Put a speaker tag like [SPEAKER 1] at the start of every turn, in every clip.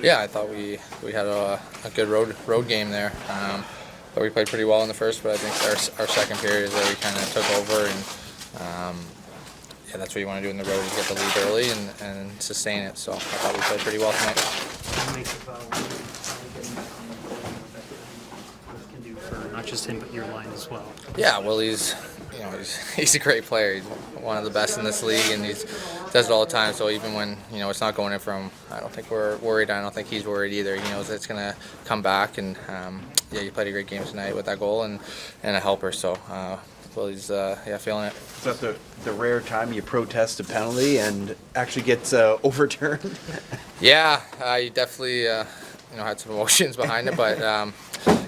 [SPEAKER 1] Yeah, I thought we had a good road game there. But we played pretty well in the first, but I think our second period is where we kind of took over, and yeah, that's what you want to do in the road, is get the lead early and sustain it. So I thought we played pretty well tonight.
[SPEAKER 2] Can do for not just him but your line as well.
[SPEAKER 1] Yeah, Willie's, he's a great player. He's one of the best in this league, and he does it all the time. So even when it's not going in for him, I don't think we're worried. I don't think he's worried either. He knows it's gonna come back, and yeah, he played a great game tonight with that goal and a helper. So Willie's feeling it.
[SPEAKER 3] Is that the rare time you protest a penalty and actually gets overturned?
[SPEAKER 1] Yeah, he definitely had some emotions behind it, but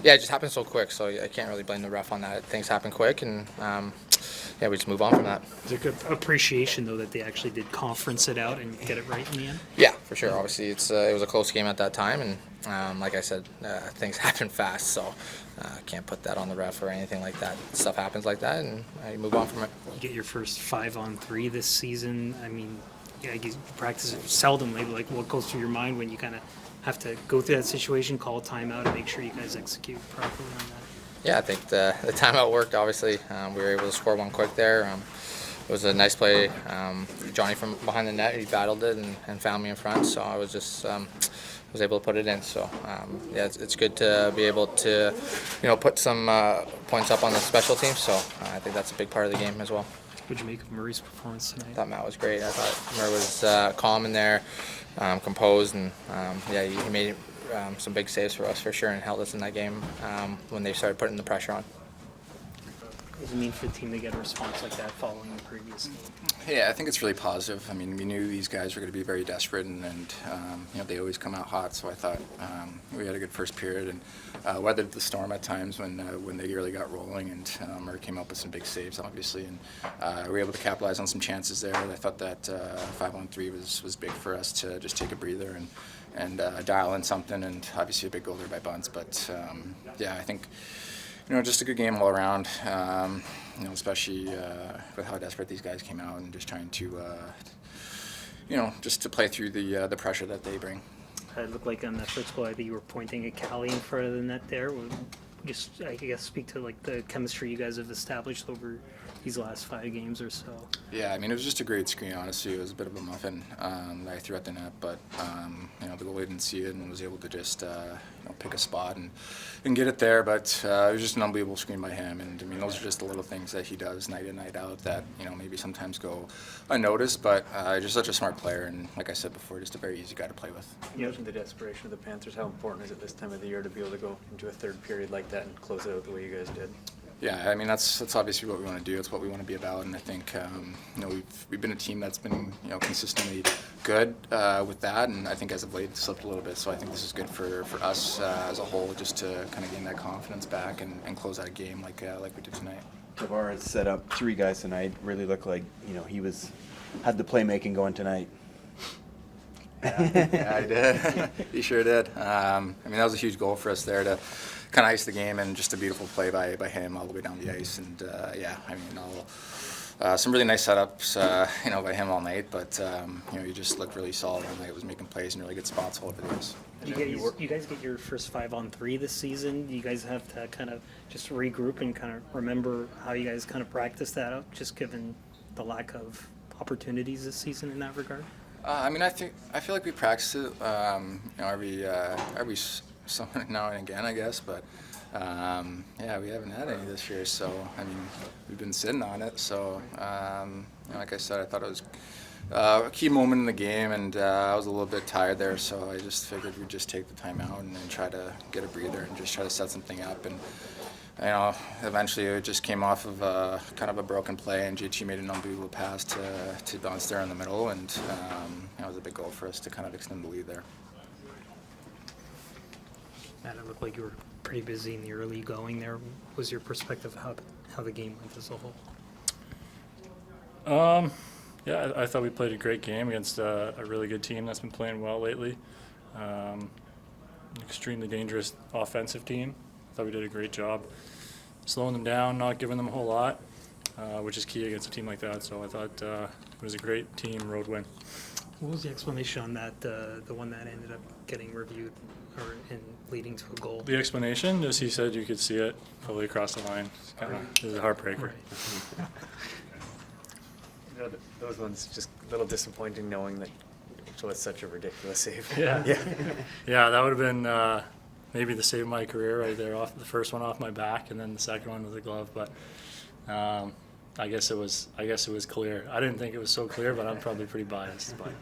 [SPEAKER 1] yeah, it just happened so quick. So I can't really blame the ref on that. Things happen quick, and yeah, we just move on from that.
[SPEAKER 2] Is there good appreciation though that they actually did conference it out and get it right in the end?
[SPEAKER 1] Yeah, for sure. Obviously, it was a close game at that time, and like I said, things happen fast, so I can't put that on the ref or anything like that. Stuff happens like that, and you move on from it.
[SPEAKER 2] You get your first 5-on-3 this season. I mean, yeah, you practice it seldomly. Like, what goes through your mind when you kind of have to go through that situation, call a timeout, and make sure you guys execute properly on that?
[SPEAKER 1] Yeah, I think the timeout worked. Obviously, we were able to score one quick there. It was a nice play. Johnny from behind the net, he battled it and found me in front. So I was just was able to put it in. So yeah, it's good to be able to put some points up on the special team. So I think that's a big part of the game as well.
[SPEAKER 2] What did you make of Murray's performance tonight?
[SPEAKER 1] I thought Matt was great. I thought Murray was calm in there, composed, and yeah, he made some big saves for us for sure and held us in that game when they started putting the pressure on.
[SPEAKER 2] What does it mean for the team to get a response like that following the previous game?
[SPEAKER 4] Yeah, I think it's really positive. I mean, we knew these guys were going to be very desperate, and they always come out hot. So I thought we had a good first period and weathered the storm at times when they really got rolling. And Murray came up with some big saves, obviously, and we were able to capitalize on some chances there. I thought that 5-on-3 was big for us to just take a breather and dial in something. And obviously a big goal there by Bunts, but yeah, I think. Just a good game all around, especially with how desperate these guys came out and just trying to, just to play through the pressure that they bring.
[SPEAKER 2] It looked like on that first goal, I think you were pointing at Callie in front of the net there. Just, I guess, speak to like the chemistry you guys have established over these last 5 games or so.
[SPEAKER 4] Yeah, I mean, it was just a great screen, honestly. It was a bit of a muffin that I threw at the net, but, the goalie didn't see it and was able to just, pick a spot and get it there. But it was just an unbelievable screen by him. And, I mean, those are just the little things that he does night in, night out that, maybe sometimes go unnoticed. But just such a smart player and, like I said before, just a very easy guy to play with.
[SPEAKER 5] You mentioned the desperation of the Panthers. How important is it this time of the year to be able to go into a third period like that and close it out the way you guys did?
[SPEAKER 4] Yeah, I mean that's obviously what we want to do. It's what we want to be about, and I think we've been a team that's been consistently good with that, and I think as of late it's slipped a little bit. So I think this is good for us as a whole, just to kind of gain that confidence back and close out a game like we did tonight.
[SPEAKER 3] Tavares set up 3 guys tonight. Really looked like he had the playmaking going tonight.
[SPEAKER 4] Yeah, I did. He sure did. I mean, that was a huge goal for us there to kind of ice the game, and just a beautiful play by him all the way down the ice. And yeah, I mean, some really nice setups, by him all night. But he just looked really solid all night. Was making plays in really good spots all over the ice.
[SPEAKER 2] You guys get your first 5-on-3 this season. You guys have to kind of just regroup and kind of remember how you guys kind of practice that out, just given the lack of opportunities this season in that regard.
[SPEAKER 4] I mean, I feel like we practice it, every so now and again, I guess. But yeah, we haven't had any this year. So I mean, we've been sitting on it. So like I said, I thought it was a key moment in the game, and I was a little bit tired there. So I just figured we'd just take the time out and then try to get a breather and just try to set something up. And eventually it just came off of kind of a broken play, and JT made an unbelievable pass to Bunts there in the middle, and it was a big goal for us to kind of extend the lead there.
[SPEAKER 2] Matt, it looked like you were pretty busy in the early going there. What was your perspective how the game went as a whole?
[SPEAKER 6] Yeah, I thought we played a great game against a really good team that's been playing well lately. Extremely dangerous offensive team. I thought we did a great job slowing them down, not giving them a whole lot, which is key against a team like that. So I thought it was a great team road win.
[SPEAKER 2] What was the explanation on that, the one that ended up getting reviewed and leading to a goal?
[SPEAKER 6] The explanation is he said you could see it fully across the line. It was a heartbreaker.
[SPEAKER 2] Right.
[SPEAKER 5] Those ones just a little disappointing knowing that it was such a ridiculous save.
[SPEAKER 6] Yeah.
[SPEAKER 5] Yeah.
[SPEAKER 6] Yeah, that would have been maybe the save of my career right there. Off the first one off my back, and then the second one with a glove. But I guess it was clear. I didn't think it was so clear, but I'm probably pretty biased. But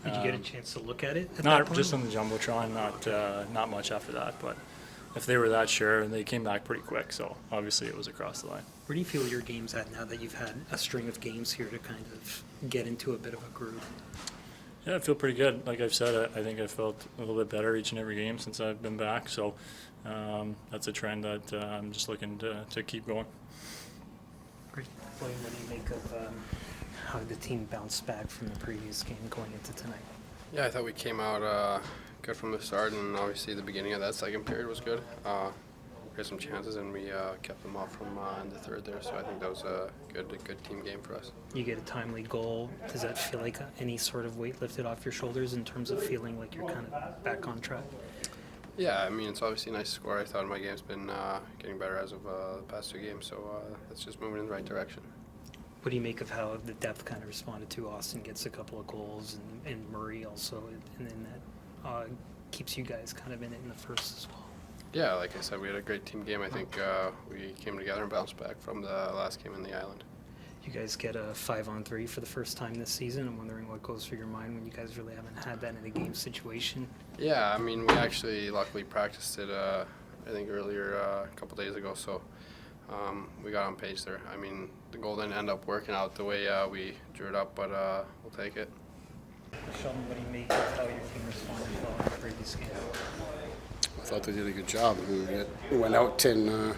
[SPEAKER 2] Did you get a chance to look at it at that
[SPEAKER 6] not
[SPEAKER 2] point?
[SPEAKER 6] just on the jumbotron, not much after that. But if they were that sure, and they came back pretty quick, so obviously it was across the line.
[SPEAKER 2] Where do you feel your game's at now that you've had a string of games here to kind of get into a bit of a groove?
[SPEAKER 6] Yeah, I feel pretty good. Like I've said, I think I felt a little bit better each and every game since I've been back. So that's a trend that I'm just looking to keep going.
[SPEAKER 2] Great. William, what do you make of how the team bounced back from the previous game going into tonight?
[SPEAKER 7] Yeah, I thought we came out good from the start, and obviously the beginning of that second period was good. We had some chances, and we kept them off from in the third there, so I think that was a good team game for us.
[SPEAKER 2] You get a timely goal. Does that feel like any sort of weight lifted off your shoulders in terms of feeling like you're kind of back on track?
[SPEAKER 7] Yeah, I mean, it's obviously a nice score. I thought my game's been getting better as of the past two games, so that's just moving in the right direction.
[SPEAKER 2] What do you make of how the depth kind of responded to Auston gets a couple of goals and Murray also, and then that keeps you guys kind of in it in the first as well?
[SPEAKER 7] Yeah, like I said, we had a great team game. I think we came together and bounced back from the last game in the island.
[SPEAKER 2] You guys get a 5-on-3 for the first time this season. I'm wondering what goes through your mind when you guys really haven't had that in a game situation.
[SPEAKER 7] Yeah, I mean, we actually luckily practiced it, I think, earlier a couple days ago, so we got on pace there. I mean, the goal didn't end up working out the way we drew it up, but we'll take it.
[SPEAKER 2] Sheldon, what do you make of how your team responded well in the previous game?
[SPEAKER 8] I thought they did a good job. We went out and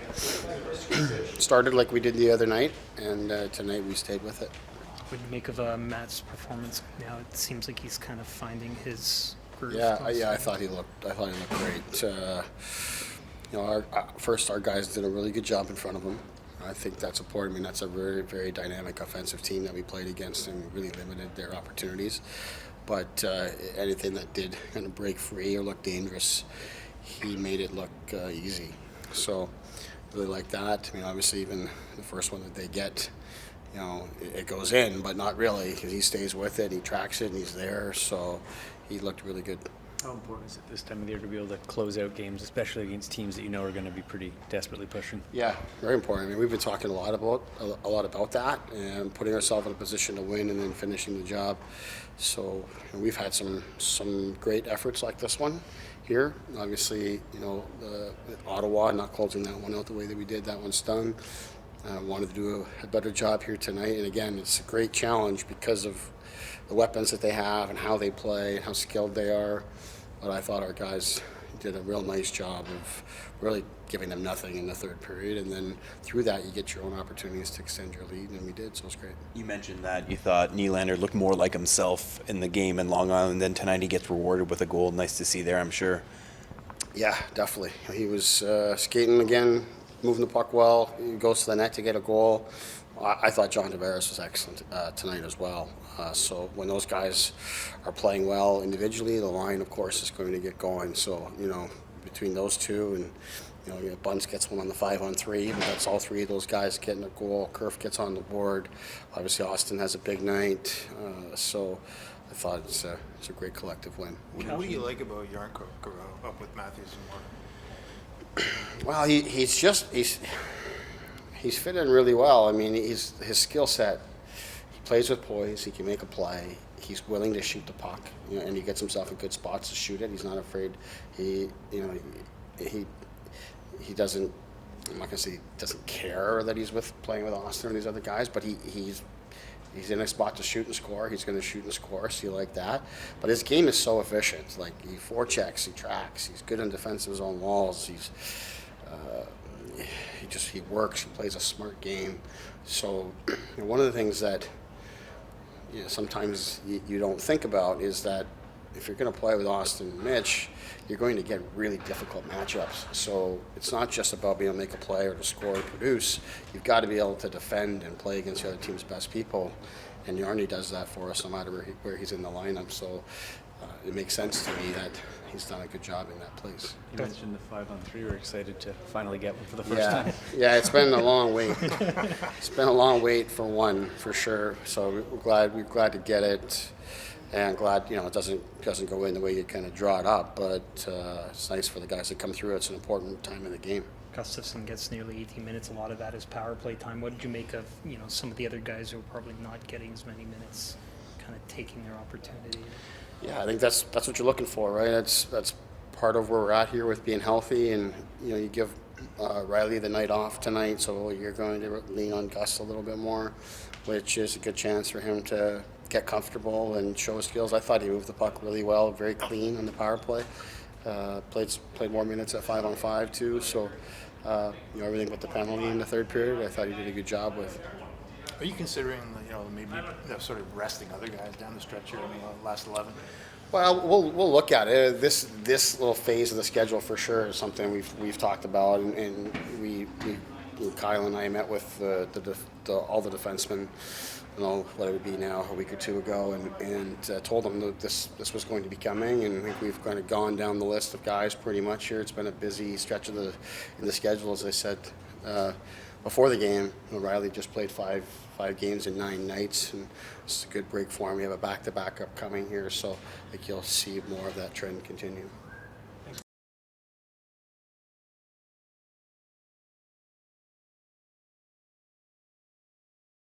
[SPEAKER 8] started like we did the other night, and tonight we stayed with it.
[SPEAKER 2] What do you make of Matt's performance now? It seems like he's kind of finding his groove.
[SPEAKER 8] Yeah, I thought he looked great. Our guys did a really good job in front of him. I think that's important. I mean, that's a very, very dynamic offensive team that we played against and really limited their opportunities. But anything that did kind of break free or look dangerous, he made it look easy. So really like that. I mean, obviously even the first one that they get, it goes in, but not really, because he stays with it, he tracks it, and he's there. So he looked really good.
[SPEAKER 5] How important is it this time of the year to be able to close out games, especially against teams that you know are going to be pretty desperately pushing?
[SPEAKER 8] Yeah, very important. I mean, we've been talking a lot about that and putting ourselves in a position to win and then finishing the job. So we've had some great efforts like this one here. Obviously, Ottawa not closing that one out the way that we did. That one stung. Wanted to do a better job here tonight. And again, it's a great challenge because of the weapons that they have and how they play and how skilled they are. But I thought our guys did a real nice job of really giving them nothing in the third period, and then through that you get your own opportunities to extend your lead, and we did, so it was great.
[SPEAKER 3] You mentioned that you thought Nylander looked more like himself in the game in Long Island, then tonight he gets rewarded with a goal. Nice to see there, I'm sure.
[SPEAKER 8] Yeah, definitely. He was skating again, moving the puck well. He goes to the net to get a goal. I thought John Tavares was excellent tonight as well. So when those guys are playing well individually, the line, of course, is going to get going. So, between those two and, Bunts gets one on the 5-on-3, but that's all three of those guys getting a goal. Kerf gets on the board. Obviously, Auston has a big night. So I thought it's a great collective win.
[SPEAKER 9] What do you like about Yarncrook up with Matthews and Moore?
[SPEAKER 8] Well, he's fit in really well. I mean, his skill set, he plays with poise, he can make a play, he's willing to shoot the puck, and he gets himself in good spots to shoot it. He's not afraid. He doesn't, I'm not going to say he doesn't care that he's playing with Austin and these other guys, but he's in a spot to shoot and score. He's going to shoot and score, so you like that. But his game is so efficient. Like, he forechecks, he tracks, he's good in defensive zone walls, he works, he plays a smart game. So one of the things that sometimes you don't think about is that if you're going to play with Austin and Mitch, you're going to get really difficult matchups. So it's not just about being able to make a play or to score or produce. You've got to be able to defend and play against the other team's best people. and Yarny does that for us no matter where he's in the lineup. So it makes sense to me that he's done a good job in that place.
[SPEAKER 5] You mentioned the 5-on-3. We're excited to finally get one for the first
[SPEAKER 8] Yeah,
[SPEAKER 5] time.
[SPEAKER 8] yeah, it's been a long wait. It's been a long wait for one, for sure. So we're glad to get it, and glad it doesn't go in the way you kind of draw it up. But it's nice for the guys to come through. It's an important time in the game.
[SPEAKER 2] Gustafsson gets nearly 18 minutes. A lot of that is power play time. What did you make of some of the other guys who are probably not getting as many minutes, kind of taking their opportunity?
[SPEAKER 8] Yeah, I think that's what you're looking for, right? That's part of where we're at here with being healthy, and you give Riley the night off tonight, so you're going to lean on Gus a little bit more, which is a good chance for him to get comfortable and show his skills. I thought he moved the puck really well, very clean on the power play. Played more minutes at 5-on-5 too, so everything but the penalty in the third period, I thought he did a good job with.
[SPEAKER 9] Are you considering, maybe sort of resting other guys down the stretch here in the last 11?
[SPEAKER 8] Well, we'll look at it. This little phase of the schedule for sure is something we've talked about, and we Kyle and I met with all the defensemen. What it would be now, a week or two ago, and told them that this was going to be coming, and I think we've kind of gone down the list of guys pretty much here. It's been a busy stretch in the schedule, as I said before the game. Riley just played five games in 9 nights, and it's a good break for him. We have a back-to-back upcoming here, so I think you'll see more of that trend continue.